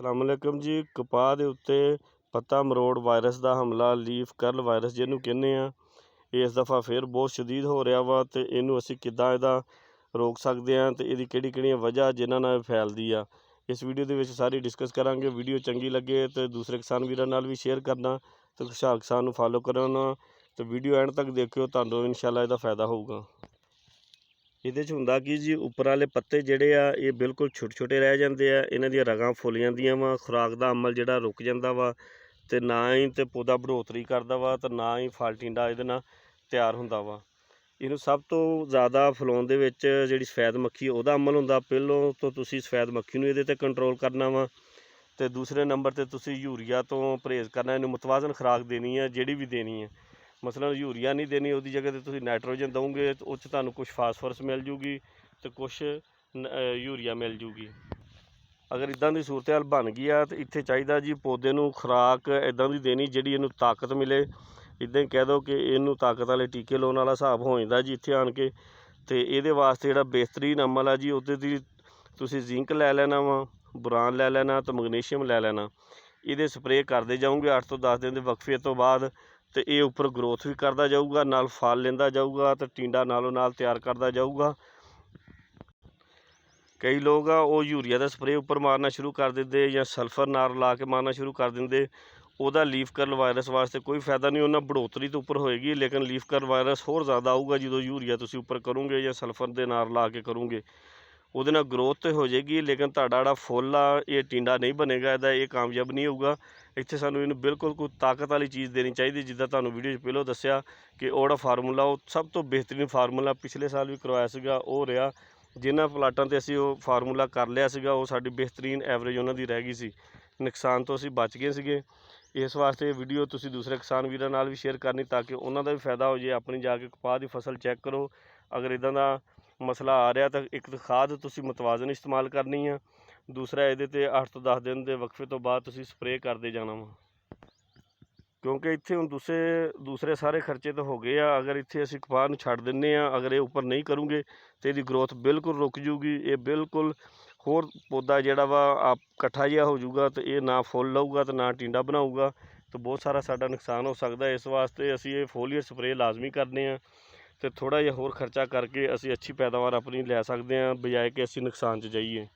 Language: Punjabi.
ਅਸਲਾਮੁਅਲੈਕਮ ਜੀ। ਕਪਾਹ ਦੇ ਉੱਤੇ ਪੱਤਾ ਮਰੋੜ ਵਾਇਰਸ ਦਾ ਹਮਲਾ, ਲੀਫ ਕਰਲ ਵਾਇਰਸ ਜਿਹਨੂੰ ਕਹਿੰਦੇ ਆ, ਇਸ ਦਫਾ ਫਿਰ ਬਹੁਤ ਸ਼ਦੀਦ ਹੋ ਰਿਹਾ ਵਾ। ਅਤੇ ਇਹਨੂੰ ਅਸੀਂ ਕਿੱਦਾਂ ਇਹਦਾ ਰੋਕ ਸਕਦੇ ਹਾਂ ਅਤੇ ਇਹਦੀ ਕਿਹੜੀਆਂ ਵਜ੍ਹਾ ਜਿਨ੍ਹਾਂ ਨਾਲ ਫੈਲਦੀ ਆ, ਇਸ ਵੀਡੀਓ ਦੇ ਵਿੱਚ ਸਾਰੀ ਡਿਸਕਸ ਕਰਾਂਗੇ। ਵੀਡੀਓ ਚੰਗੀ ਲੱਗੇ ਅਤੇ ਦੂਸਰੇ ਕਿਸਾਨ ਵੀਰਾਂ ਨਾਲ ਵੀ ਸ਼ੇਅਰ ਕਰਨਾ ਅਤੇ ਖੁਸ਼ਹਾਲ ਕਿਸਾਨ ਨੂੰ ਫਾਲੋ ਕਰਨਾ ਅਤੇ ਵੀਡੀਓ ਐਂਡ ਤੱਕ ਦੇਖਿਓ, ਤੁਹਾਨੂੰ ਇਨਸ਼ਾਅੱਲਾ ਇਹਦਾ ਫਾਇਦਾ ਹੋਊਗਾ। ਇਹਦੇ 'ਚ ਹੁੰਦਾ ਕਿ ਜੀ ਉੱਪਰ ਵਾਲੇ ਪੱਤੇ ਜਿਹੜੇ ਆ ਇਹ ਬਿਲਕੁਲ ਛੋਟੇ ਛੋਟੇ ਰਹਿ ਜਾਂਦੇ ਆ, ਇਹਨਾਂ ਦੀਆਂ ਰਗਾਂ ਫੁੱਲ ਜਾਂਦੀਆਂ ਵਾ, ਖੁਰਾਕ ਦਾ ਅਮਲ ਜਿਹੜਾ ਰੁਕ ਜਾਂਦਾ ਵਾ ਅਤੇ ਨਾ ਹੀ ਤਾਂ ਪੌਦਾ ਬੜੋਤਰੀ ਕਰਦਾ ਵਾ ਅਤੇ ਨਾ ਹੀ ਫਲ ਟਿੰਡਾ ਇਹਦੇ ਨਾਲ ਤਿਆਰ ਹੁੰਦਾ ਵਾ। ਇਹਨੂੰ ਸਭ ਤੋਂ ਜ਼ਿਆਦਾ ਫੈਲਾਉਣ ਦੇ ਵਿੱਚ ਜਿਹੜੀ ਸਫੈਦ ਮੱਖੀ ਉਹਦਾ ਅਮਲ ਹੁੰਦਾ। ਪਹਿਲੋਂ ਤੋਂ ਤੁਸੀਂ ਸਫੈਦ ਮੱਖੀ ਨੂੰ ਇਹਦੇ 'ਤੇ ਕੰਟਰੋਲ ਕਰਨਾ ਵਾ ਅਤੇ ਦੂਸਰੇ ਨੰਬਰ 'ਤੇ ਤੁਸੀਂ ਯੂਰੀਆ ਤੋਂ ਪਰਹੇਜ਼ ਕਰਨਾ। ਇਹਨੂੰ ਮੁਤਵਾਜ਼ਨ ਖੁਰਾਕ ਦੇਣੀ ਹੈ, ਜਿਹੜੀ ਵੀ ਦੇਣੀ ਹੈ। ਮਸਲਨ ਯੂਰੀਆ ਨਹੀਂ ਦੇਣੀ, ਉਹਦੀ ਜਗ੍ਹਾ 'ਤੇ ਤੁਸੀਂ ਨਾਈਟ੍ਰੋਜਨ ਦਓਗੇ ਤਾਂ ਉਹ 'ਚ ਤੁਹਾਨੂੰ ਕੁਛ ਫਾਸਫੋਰਸ ਮਿਲ ਜੂਗੀ ਅਤੇ ਕੁਛ ਯੂਰੀਆ ਮਿਲ ਜੂਗੀ। ਅਗਰ ਇੱਦਾਂ ਦੀ ਸੂਰਤ ਹਾਲ ਬਣ ਗਈ ਆ ਤਾਂ ਇੱਥੇ ਚਾਹੀਦਾ ਜੀ ਪੌਦੇ ਨੂੰ ਖੁਰਾਕ ਇੱਦਾਂ ਦੀ ਦੇਣੀ ਜਿਹੜੀ ਇਹਨੂੰ ਤਾਕਤ ਮਿਲੇ। ਇੱਦਾਂ ਹੀ ਕਹਿ ਦਿਓ ਕਿ ਇਹਨੂੰ ਤਾਕਤ ਵਾਲੇ ਟੀਕੇ ਲਾਉਣ ਵਾਲਾ ਹਿਸਾਬ ਹੋ ਜਾਂਦਾ ਜੀ ਇੱਥੇ ਆਣ ਕੇ। ਅਤੇ ਇਹਦੇ ਵਾਸਤੇ ਜਿਹੜਾ ਬਿਹਤਰੀਨ ਅਮਲ ਆ ਜੀ, ਉਹਦੇ ਦੀ ਤੁਸੀਂ ਜ਼ਿੰਕ ਲੈ ਲੈਣਾ ਵਾ, ਬੋਰਾਨ ਲੈ ਲੈਣਾ ਅਤੇ ਮੈਗਨੀਸ਼ੀਅਮ ਲੈ ਲੈਣਾ। ਇਹਦੇ ਸਪਰੇਅ ਕਰਦੇ ਜਾਊਂਗੇ 8 ਤੋਂ 10 ਦਿਨ ਦੇ ਵਕਫੇ ਤੋਂ ਬਾਅਦ, ਅਤੇ ਇਹ ਉੱਪਰ ਗਰੋਥ ਵੀ ਕਰਦਾ ਜਾਊਗਾ, ਨਾਲ ਫਲ ਲੈਂਦਾ ਜਾਊਗਾ ਅਤੇ ਟਿੰਡਾ ਨਾਲੋਂ ਨਾਲ ਤਿਆਰ ਕਰਦਾ ਜਾਊਗਾ। ਕਈ ਲੋਕ ਆ ਉਹ ਯੂਰੀਆ ਦਾ ਸਪਰੇਅ ਉੱਪਰ ਮਾਰਨਾ ਸ਼ੁਰੂ ਕਰ ਦਿੰਦੇ ਜਾਂ ਸਲਫਰ ਨਾਰ ਲਾ ਕੇ ਮਾਰਨਾ ਸ਼ੁਰੂ ਕਰ ਦਿੰਦੇ। ਉਹਦਾ ਲੀਫ ਕਰਲ ਵਾਇਰਸ ਵਾਸਤੇ ਕੋਈ ਫਾਇਦਾ ਨਹੀਂ, ਉਹਨਾਂ ਬੜੋਤਰੀ ਤੋਂ ਉੱਪਰ ਹੋਏਗੀ, ਲੇਕਿਨ ਲੀਫ ਕਰਲ ਵਾਇਰਸ ਹੋਰ ਜ਼ਿਆਦਾ ਆਊਗਾ ਜਦੋਂ ਯੂਰੀਆ ਤੁਸੀਂ ਉੱਪਰ ਕਰੋਗੇ ਜਾਂ ਸਲਫਰ ਦੇ ਨਾਰ ਲਾ ਕੇ ਕਰੋਗੇ। ਉਹਦੇ ਨਾਲ ਗਰੋਥ ਤਾਂ ਹੋ ਜਾਏਗੀ, ਲੇਕਿਨ ਤੁਹਾਡਾ ਜਿਹੜਾ ਫੁੱਲ ਆ ਇਹ ਟਿੰਡਾ ਨਹੀਂ ਬਣੇਗਾ, ਇਹਦਾ ਇਹ ਕਾਮਯਾਬ ਨਹੀਂ ਹੋਊਗਾ। ਇੱਥੇ ਸਾਨੂੰ ਇਹਨੂੰ ਬਿਲਕੁਲ ਕੋਈ ਤਾਕਤ ਵਾਲੀ ਚੀਜ਼ ਦੇਣੀ ਚਾਹੀਦੀ, ਜਿੱਦਾਂ ਤੁਹਾਨੂੰ ਵੀਡੀਓ 'ਚ ਪਹਿਲਾਂ ਦੱਸਿਆ ਕਿ ਉਹ ਜਿਹੜਾ ਫਾਰਮੂਲਾ ਉਹ ਸਭ ਤੋਂ ਬਿਹਤਰੀਨ ਫਾਰਮੂਲਾ ਪਿਛਲੇ ਸਾਲ ਵੀ ਕਰਵਾਇਆ ਸੀਗਾ, ਉਹ ਰਿਹਾ। ਜਿਨ੍ਹਾਂ ਪਲਾਟਾਂ 'ਤੇ ਅਸੀਂ ਉਹ ਫਾਰਮੂਲਾ ਕਰ ਲਿਆ ਸੀਗਾ, ਉਹ ਸਾਡੀ ਬਿਹਤਰੀਨ ਐਵਰੇਜ ਉਹਨਾਂ ਦੀ ਰਹਿ ਗਈ ਸੀ, ਨੁਕਸਾਨ ਤੋਂ ਅਸੀਂ ਬਚ ਗਏ ਸੀਗੇ। ਇਸ ਵਾਸਤੇ ਇਹ ਵੀਡੀਓ ਤੁਸੀਂ ਦੂਸਰੇ ਕਿਸਾਨ ਵੀਰਾਂ ਨਾਲ ਵੀ ਸ਼ੇਅਰ ਕਰਨੀ ਤਾਂ ਕਿ ਉਹਨਾਂ ਦਾ ਵੀ ਫਾਇਦਾ ਹੋ ਜਾਏ। ਆਪਣੀ ਜਾ ਕੇ ਕਪਾਹ ਦੀ ਫਸਲ ਚੈੱਕ ਕਰੋ, ਅਗਰ ਇੱਦਾਂ ਦਾ ਮਸਲਾ ਆ ਰਿਹਾ ਤਾਂ ਇੱਕ ਖਾਦ ਤੁਸੀਂ ਮੁਤਵਾਜ਼ਨ ਇਸਤੇਮਾਲ ਕਰਨੀ ਆ, ਦੂਸਰਾ ਇਹਦੇ 'ਤੇ 8 ਤੋਂ 10 ਦਿਨ ਦੇ ਵਕਫੇ ਤੋਂ ਬਾਅਦ ਤੁਸੀਂ ਸਪਰੇਅ ਕਰਦੇ ਜਾਣਾ ਵਾ, ਕਿਉਂਕਿ ਇੱਥੇ ਹੁਣ ਦੂਸਰੇ ਸਾਰੇ ਖਰਚੇ ਤਾਂ ਹੋ ਗਏ ਆ। ਅਗਰ ਇੱਥੇ ਅਸੀਂ ਕਪਾਹ ਨੂੰ ਛੱਡ ਦਿੰਦੇ ਹਾਂ, ਅਗਰ ਇਹ ਉੱਪਰ ਨਹੀਂ ਕਰੂੰਗੇ ਤਾਂ ਇਹਦੀ ਗਰੋਥ ਬਿਲਕੁਲ ਰੁਕ ਜੂਗੀ। ਇਹ ਬਿਲਕੁਲ ਹੋਰ ਪੌਦਾ ਜਿਹੜਾ ਵਾ ਇਕੱਠਾ ਜਿਹਾ ਹੋ ਜਾਊਗਾ ਅਤੇ ਇਹ ਨਾ ਫੁੱਲ ਲਊਗਾ ਅਤੇ ਨਾ ਟਿੰਡਾ ਬਣਾਊਗਾ, ਅਤੇ ਬਹੁਤ ਸਾਰਾ ਸਾਡਾ ਨੁਕਸਾਨ ਹੋ ਸਕਦਾ। ਇਸ ਵਾਸਤੇ ਅਸੀਂ ਇਹ ਫੋਲੀਅਰ ਸਪਰੇਅ ਲਾਜ਼ਮੀ ਕਰਦੇ ਹਾਂ ਅਤੇ ਥੋੜ੍ਹਾ ਜਿਹਾ ਹੋਰ ਖਰਚਾ ਕਰਕੇ ਅਸੀਂ ਅੱਛੀ ਪੈਦਾਵਾਰ ਆਪਣੀ ਲੈ ਸਕਦੇ ਹਾਂ, ਬਜਾਏ ਕਿ ਅਸੀਂ ਨੁਕਸਾਨ 'ਚ ਜਾਈਏ।